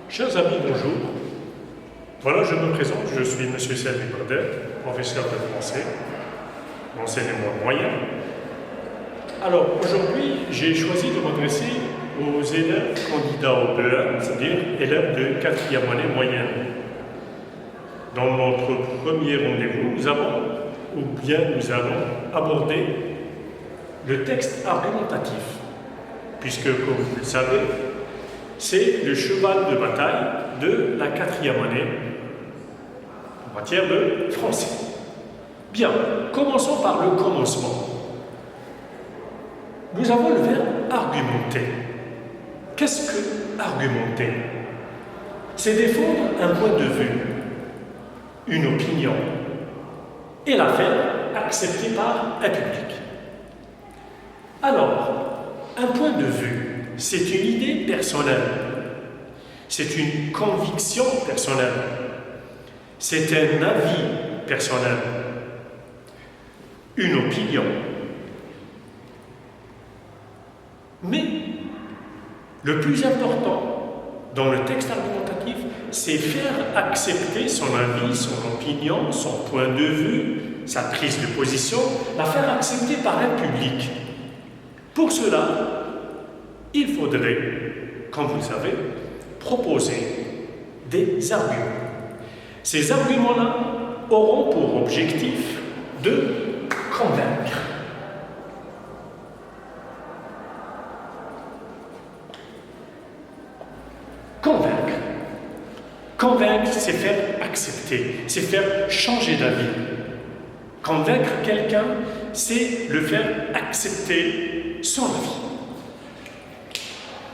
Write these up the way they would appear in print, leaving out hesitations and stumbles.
Chers amis, bonjour. Voilà, je me présente, je suis M. Selmi Bardet, professeur de français, d'enseignement moyen. Alors, aujourd'hui, j'ai choisi de m'adresser aux élèves candidats au BEA, c'est-à-dire élèves de 4e année moyenne. Dans notre premier rendez-vous, nous allons aborder le texte argumentatif, puisque, comme vous le savez, c'est le cheval de bataille de la 4e année en matière de français. Bien, commençons par le commencement. Nous avons le verbe argumenter. Qu'est-ce que argumenter? C'est défendre un point de vue, une opinion, et la faire accepter par un public. Alors, un point de vue, c'est une idée personnelle, c'est une conviction personnelle, c'est un avis personnel, une opinion. Mais le plus important dans le texte argumentatif, c'est faire accepter son avis, son opinion, son point de vue, sa prise de position, la faire accepter par un public. Pour cela, il faudrait, comme vous le savez, proposer des arguments. Ces arguments-là auront pour objectif de convaincre. Convaincre. Convaincre, c'est faire accepter, c'est faire changer d'avis. Convaincre quelqu'un, c'est le faire accepter son avis.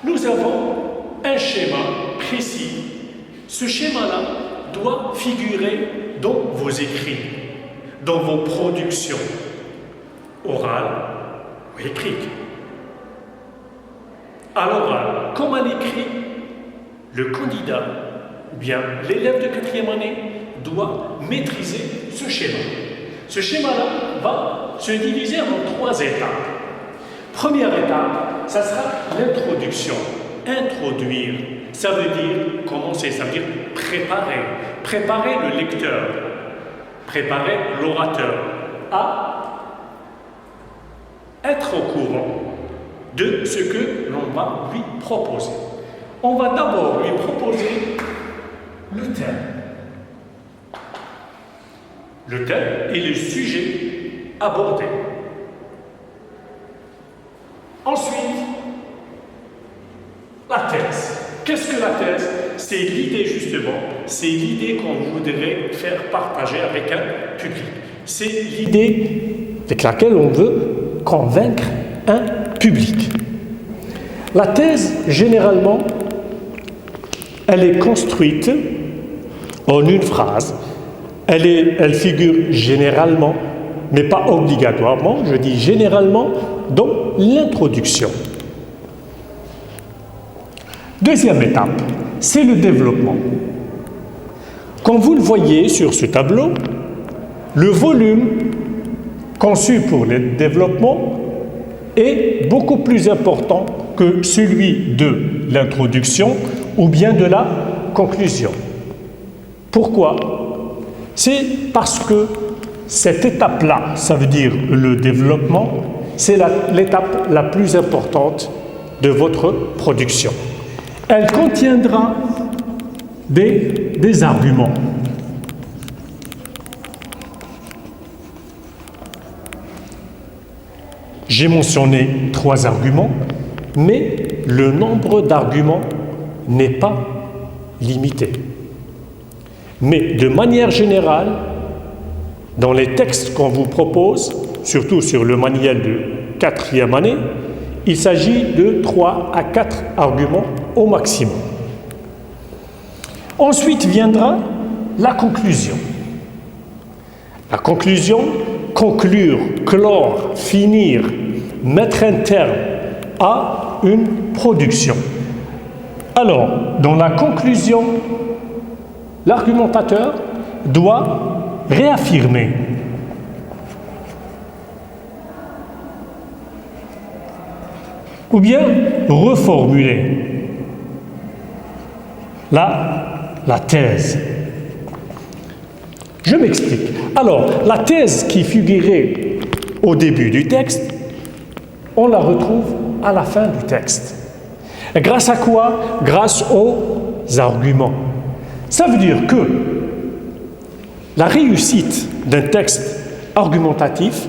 Nous avons un schéma précis. Ce schéma-là doit figurer dans vos écrits, dans vos productions orales ou écrites. À l'oral, comme à l'écrit, le candidat ou bien l'élève de 4e année doit maîtriser ce schéma. Ce schéma-là va se diviser en 3 étapes. Première étape, ça sera l'introduction. Introduire, ça veut dire commencer, ça veut dire préparer. Préparer le lecteur, préparer l'orateur à être au courant de ce que l'on va lui proposer. On va d'abord lui proposer le thème. Le thème et le sujet abordé. Ensuite, la thèse. Qu'est-ce que la thèse? C'est l'idée justement, c'est l'idée qu'on voudrait faire partager avec un public. C'est l'idée avec laquelle on veut convaincre un public. La thèse, généralement, elle est construite en une phrase. Elle figure généralement, mais pas obligatoirement, je dis généralement, dans l'introduction. Deuxième étape, c'est le développement. Comme vous le voyez sur ce tableau, le volume conçu pour le développement est beaucoup plus important que celui de l'introduction ou bien de la conclusion. Pourquoi? C'est parce que cette étape-là, ça veut dire le développement, c'est l'étape la plus importante de votre production. Elle contiendra des arguments. J'ai mentionné 3 arguments, mais le nombre d'arguments n'est pas limité. Mais de manière générale, dans les textes qu'on vous propose, surtout sur le manuel de 4e année, il s'agit de 3 à 4 arguments au maximum. Ensuite viendra la conclusion. La conclusion, conclure, clore, finir, mettre un terme à une production. Alors, dans la conclusion, l'argumentateur doit réaffirmer ou bien reformuler la thèse. Je m'explique. Alors, la thèse qui figurait au début du texte, on la retrouve à la fin du texte. Grâce à quoi? Grâce aux arguments. Ça veut dire que la réussite d'un texte argumentatif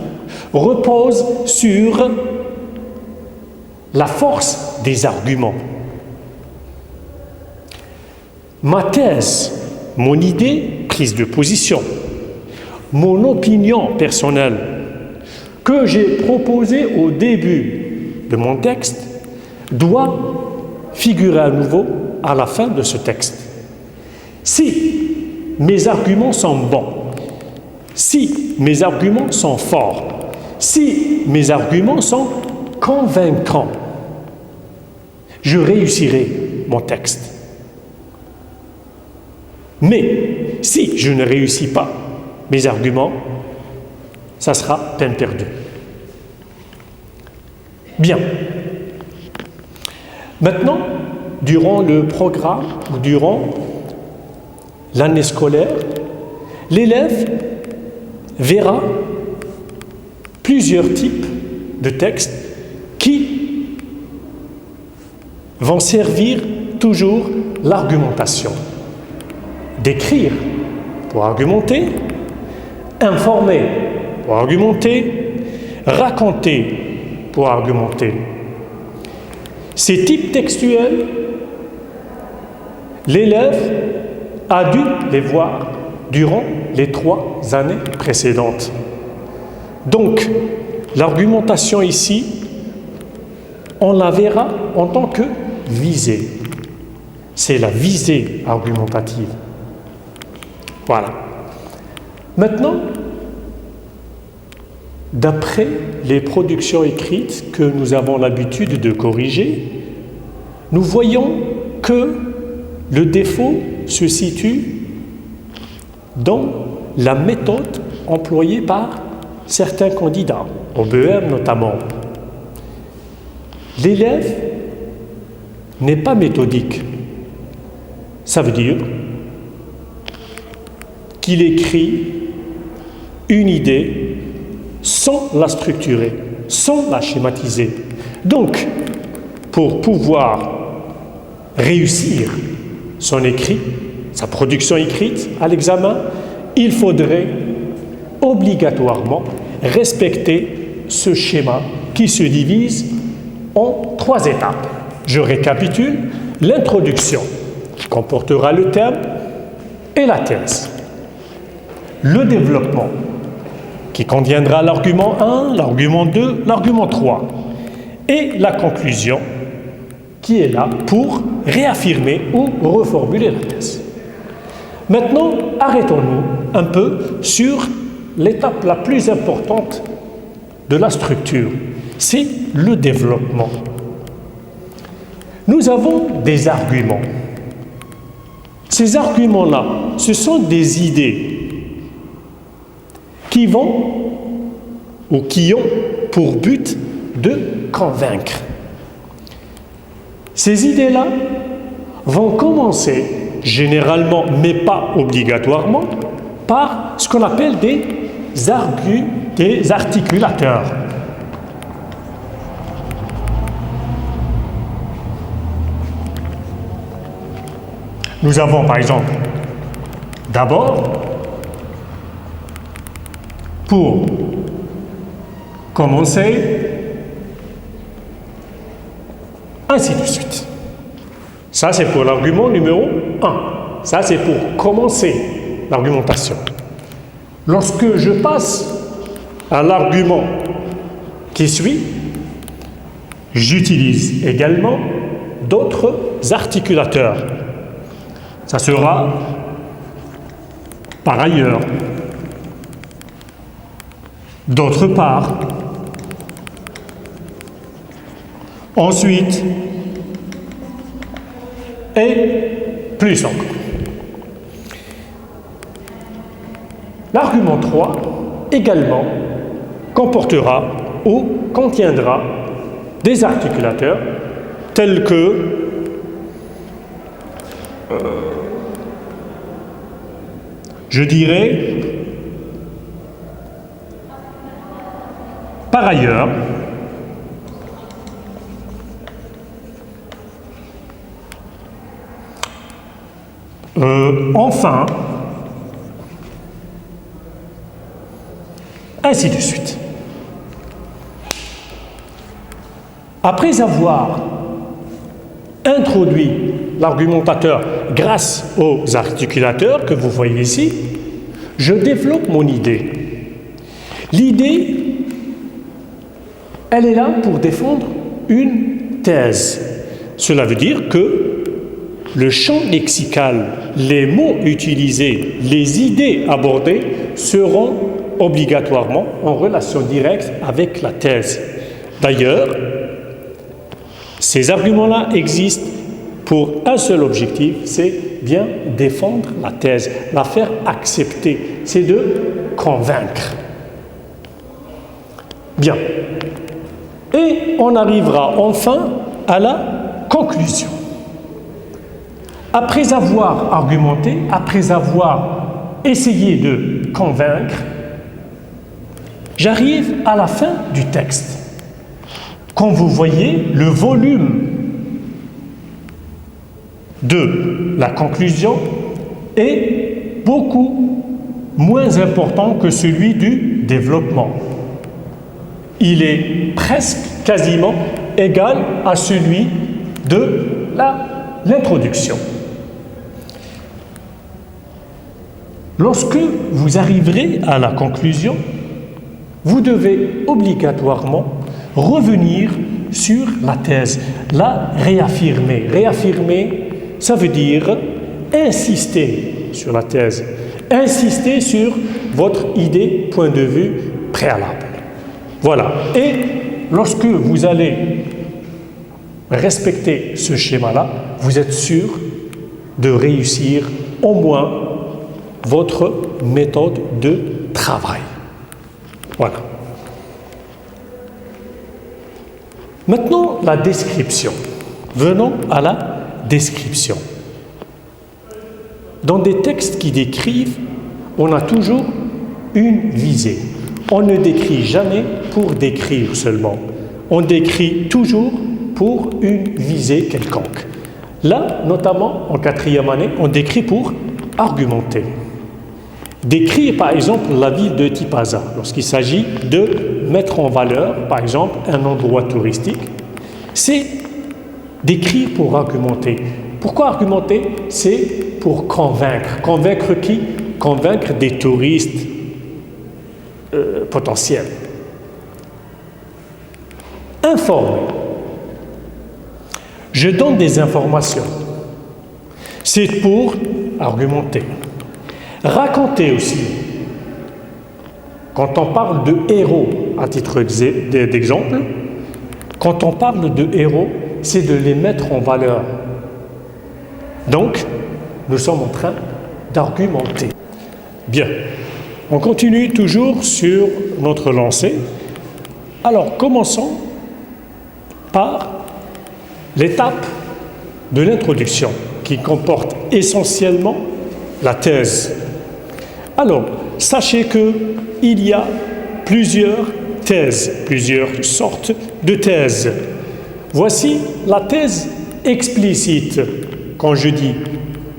repose sur la force des arguments. Ma thèse, mon idée, prise de position, mon opinion personnelle que j'ai proposée au début de mon texte doit figurer à nouveau à la fin de ce texte. Si mes arguments sont bons, si mes arguments sont forts, si mes arguments sont convaincants, je réussirai mon texte. Mais si je ne réussis pas mes arguments, ça sera peine perdue. Bien. Maintenant, durant le programme ou durant l'année scolaire, l'élève verra plusieurs types de textes qui vont servir toujours l'argumentation. D'écrire pour argumenter, informer pour argumenter, raconter pour argumenter. Ces types textuels, l'élève a dû les voir durant les 3 années précédentes. Donc, l'argumentation ici, on la verra en tant que visée. C'est la visée argumentative. Voilà. Maintenant, d'après les productions écrites que nous avons l'habitude de corriger, nous voyons que le défaut se situe dans la méthode employée par certains candidats, au BEM notamment. L'élève n'est pas méthodique. Ça veut dire qu'il écrit une idée sans la structurer, sans la schématiser. Donc, pour pouvoir réussir son écrit, sa production écrite à l'examen, il faudrait obligatoirement respecter ce schéma qui se divise en 3 étapes. Je récapitule: l'introduction, qui comportera le thème et la thèse. Le développement, qui contiendra l'argument 1, l'argument 2, l'argument 3. Et la conclusion, qui est là pour réaffirmer ou reformuler la thèse. Maintenant, arrêtons-nous un peu sur l'étape la plus importante de la structure. C'est le développement. Nous avons des arguments. Ces arguments-là, ce sont des idées qui vont ou qui ont pour but de convaincre. Ces idées-là vont commencer généralement, mais pas obligatoirement, par ce qu'on appelle des articulateurs. Nous avons par exemple, d'abord, pour commencer, ainsi de suite. Ça, c'est pour l'argument numéro 1. Ça, c'est pour commencer l'argumentation. Lorsque je passe à l'argument qui suit, j'utilise également d'autres articulateurs. Ça sera par ailleurs, d'autre part, ensuite, et plus encore. L'argument 3 également comportera ou contiendra des articulateurs tels que je dirais, par ailleurs, enfin, ainsi de suite. Après avoir introduit l'argumentateur grâce aux articulateurs que vous voyez ici, je développe mon idée. L'idée, elle est là pour défendre une thèse. Cela veut dire que le champ lexical, les mots utilisés, les idées abordées seront obligatoirement en relation directe avec la thèse. D'ailleurs, ces arguments-là existent pour un seul objectif, c'est bien défendre la thèse, la faire accepter, c'est de convaincre. Bien. Et on arrivera enfin à la conclusion. Après avoir argumenté, après avoir essayé de convaincre, j'arrive à la fin du texte. Quand vous voyez, le volume de la conclusion est beaucoup moins important que celui du développement. Il est presque quasiment égal à celui de l'introduction. Lorsque vous arriverez à la conclusion, vous devez obligatoirement revenir sur la thèse, la réaffirmer. Réaffirmer, ça veut dire insister sur la thèse, insister sur votre idée, point de vue préalable. Voilà. Et lorsque vous allez respecter ce schéma-là, vous êtes sûr de réussir au moins votre méthode de travail. Voilà. Maintenant, la description. Venons à la description. Dans des textes qui décrivent, on a toujours une visée. On ne décrit jamais pour décrire seulement. On décrit toujours pour une visée quelconque. Là, notamment en 4e année, on décrit pour argumenter. Décrire, par exemple, la ville de Tipaza, lorsqu'il s'agit de mettre en valeur, par exemple, un endroit touristique, c'est décrire pour argumenter. Pourquoi argumenter? C'est pour convaincre. Convaincre qui? Convaincre des touristes potentiels. Informer. Je donne des informations. C'est pour argumenter. Raconter aussi. Quand on parle de héros, à titre d'exemple, quand on parle de héros, c'est de les mettre en valeur. Donc, nous sommes en train d'argumenter. Bien, on continue toujours sur notre lancée. Alors, commençons par l'étape de l'introduction, qui comporte essentiellement la thèse. Alors, sachez qu'il y a plusieurs thèses, plusieurs sortes de thèses. Voici la thèse explicite. Quand je dis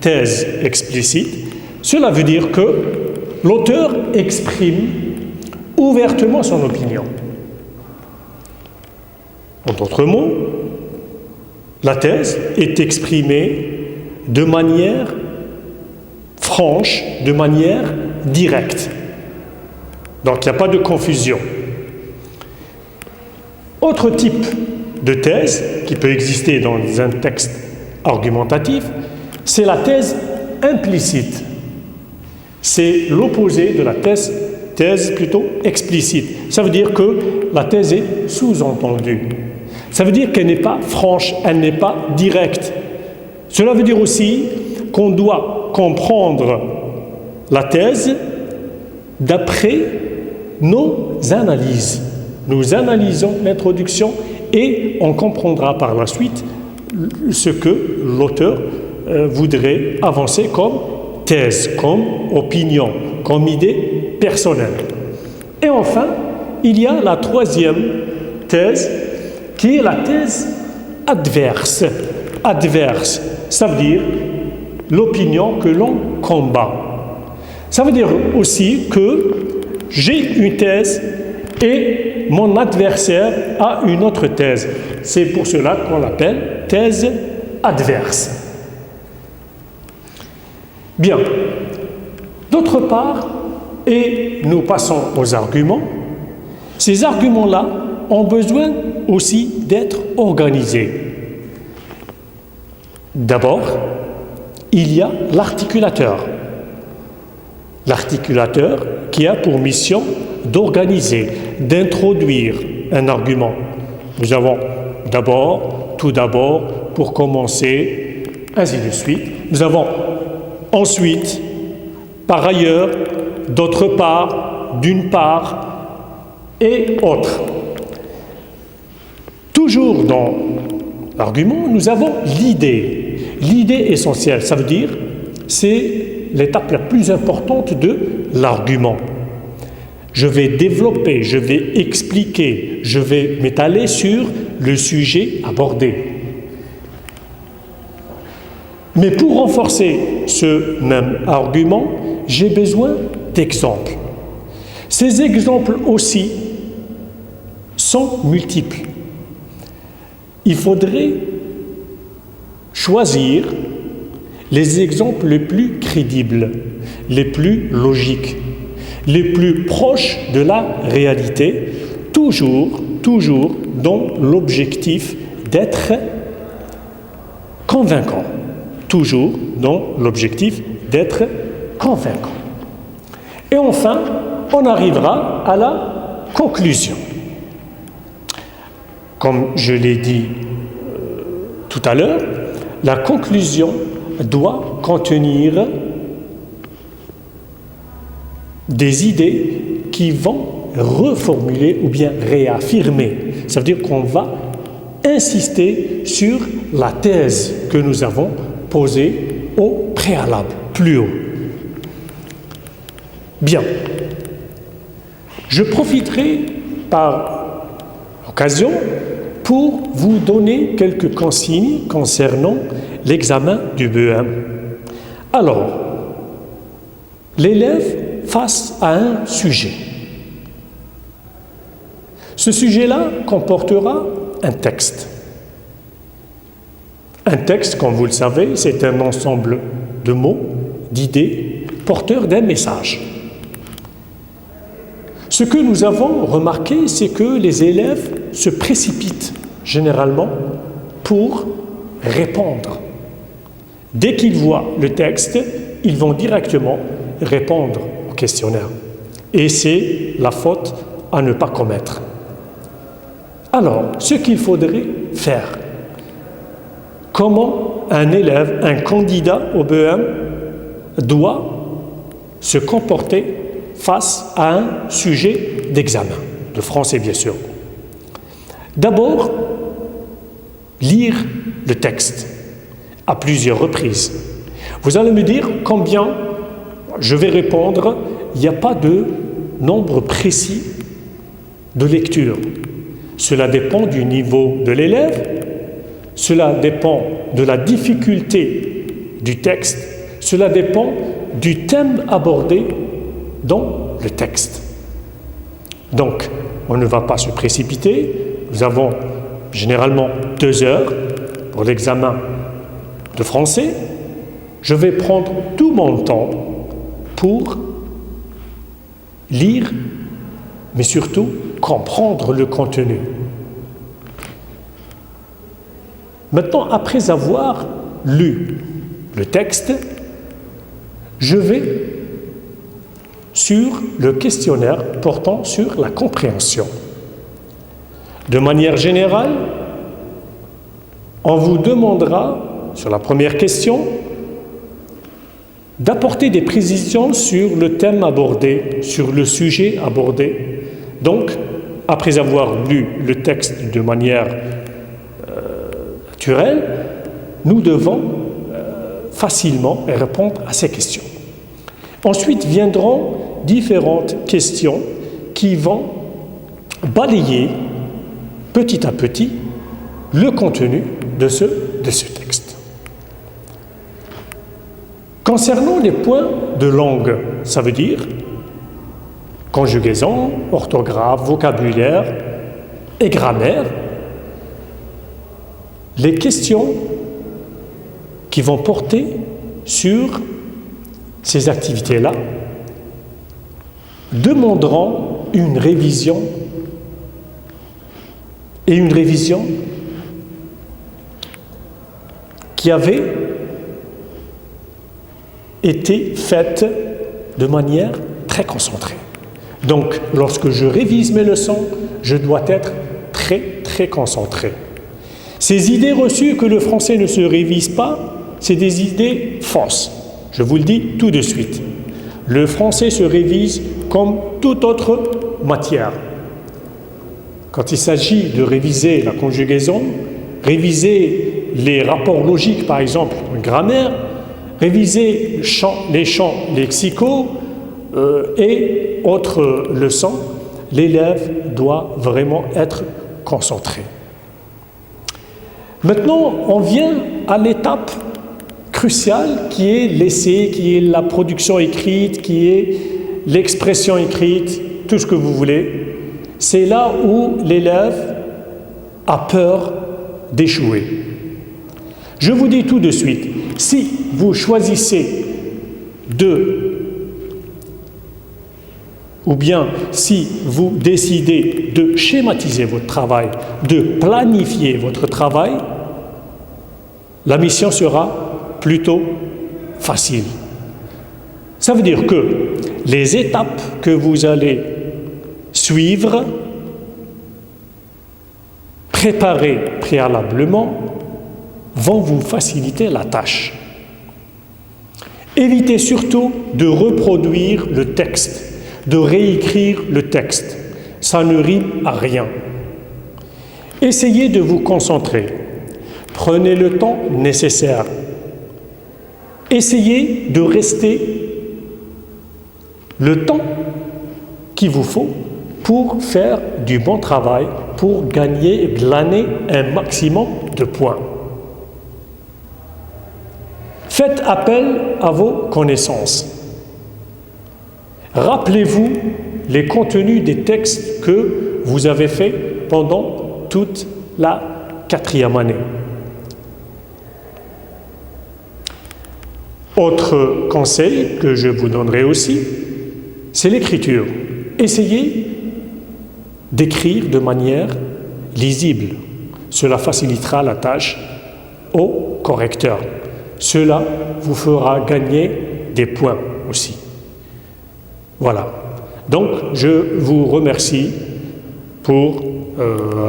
thèse explicite, cela veut dire que l'auteur exprime ouvertement son opinion. En d'autres mots, la thèse est exprimée de manière franche, de manière directe. Donc il n'y a pas de confusion. Autre type de thèse qui peut exister dans un texte argumentatif, c'est la thèse implicite. C'est l'opposé de la thèse plutôt explicite. Ça veut dire que la thèse est sous-entendue. Ça veut dire qu'elle n'est pas franche, elle n'est pas directe. Cela veut dire aussi qu'on doit comprendre la thèse d'après nos analyses. Nous analysons l'introduction et on comprendra par la suite ce que l'auteur voudrais avancer comme thèse, comme opinion, comme idée personnelle. Et enfin, il y a la troisième thèse, qui est la thèse adverse. Adverse, ça veut dire l'opinion que l'on combat. Ça veut dire aussi que j'ai une thèse et mon adversaire a une autre thèse. C'est pour cela qu'on l'appelle thèse adverse. Bien. D'autre part, et nous passons aux arguments, ces arguments-là ont besoin aussi d'être organisés. D'abord, il y a l'articulateur. L'articulateur qui a pour mission d'organiser, d'introduire un argument. Nous avons tout d'abord, pour commencer, ainsi de suite. Nous avons ensuite, par ailleurs, d'autre part, d'une part, et autre. Toujours dans l'argument, nous avons l'idée. L'idée essentielle, ça veut dire, c'est l'étape la plus importante de l'argument. Je vais développer, je vais expliquer, je vais m'étaler sur le sujet abordé. Mais pour renforcer ce même argument, j'ai besoin d'exemples. Ces exemples aussi sont multiples. Il faudrait choisir les exemples les plus crédibles, les plus logiques, les plus proches de la réalité, toujours dans l'objectif d'être convaincant. Toujours dans l'objectif d'être convaincant. Et enfin, on arrivera à la conclusion. Comme je l'ai dit tout à l'heure, la conclusion doit contenir des idées qui vont reformuler ou bien réaffirmer. Ça veut dire qu'on va insister sur la thèse que nous avons posée au préalable, plus haut. Bien. Je profiterai par l'occasion pour vous donner quelques consignes concernant l'examen du BEM. Alors, l'élève face à un sujet. Ce sujet-là comportera un texte. Un texte, comme vous le savez, c'est un ensemble de mots, d'idées, porteurs d'un message. Ce que nous avons remarqué, c'est que les élèves se précipitent généralement pour répondre. Dès qu'ils voient le texte, ils vont directement répondre au questionnaire. Et c'est la faute à ne pas commettre. Alors, ce qu'il faudrait faire, comment un élève, un candidat au BEM doit se comporter face à un sujet d'examen, de français bien sûr. D'abord, lire le texte à plusieurs reprises. Vous allez me dire combien je vais répondre. Il n'y a pas de nombre précis de lecture. Cela dépend du niveau de l'élève, cela dépend de la difficulté du texte, cela dépend du thème abordé dans le texte. Donc, on ne va pas se précipiter. Nous avons généralement 2 heures pour l'examen de français. Je vais prendre tout mon temps pour lire, mais surtout comprendre le contenu. Maintenant, après avoir lu le texte, je vais sur le questionnaire portant sur la compréhension. De manière générale, on vous demandera, sur la première question, d'apporter des précisions sur le thème abordé, sur le sujet abordé. Donc, après avoir lu le texte de manière naturelle, nous devons facilement répondre à ces questions. Ensuite viendront différentes questions qui vont balayer petit à petit le contenu de ce texte. Concernant les points de langue, ça veut dire conjugaison, orthographe, vocabulaire et grammaire, les questions qui vont porter sur ces activités-là demanderont une révision et une révision qui avait été faite de manière très concentrée. Donc, lorsque je révise mes leçons, je dois être très concentré. Ces idées reçues que le français ne se révise pas, c'est des idées fausses. Je vous le dis tout de suite. Le français se révise comme toute autre matière. Quand il s'agit de réviser la conjugaison, réviser les rapports logiques, par exemple, en grammaire, réviser les champs lexicaux et autres leçons, l'élève doit vraiment être concentré. Maintenant, on vient à l'étape cruciale qui est l'essai, qui est la production écrite, qui est l'expression écrite, tout ce que vous voulez. C'est là où l'élève a peur d'échouer. Je vous dis tout de suite, si vous choisissez ou bien si vous décidez de schématiser votre travail, de planifier votre travail, la mission sera plutôt facile. Ça veut dire que les étapes que vous allez suivre, préparer préalablement, vont vous faciliter la tâche. Évitez surtout de reproduire le texte, de réécrire le texte. Ça ne rime à rien. Essayez de vous concentrer. Prenez le temps nécessaire. Essayez de rester le temps qu'il vous faut pour faire du bon travail, pour gagner et glaner un maximum de points. Faites appel à vos connaissances. Rappelez-vous les contenus des textes que vous avez faits pendant toute la 4e année. Autre conseil que je vous donnerai aussi, c'est l'écriture. Essayez d'écrire de manière lisible. Cela facilitera la tâche au correcteur. Cela vous fera gagner des points aussi. Voilà. Donc, je vous remercie pour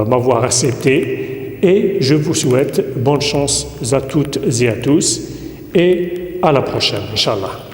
m'avoir accepté et je vous souhaite bonne chance à toutes et à tous et à la prochaine, Inch'Allah.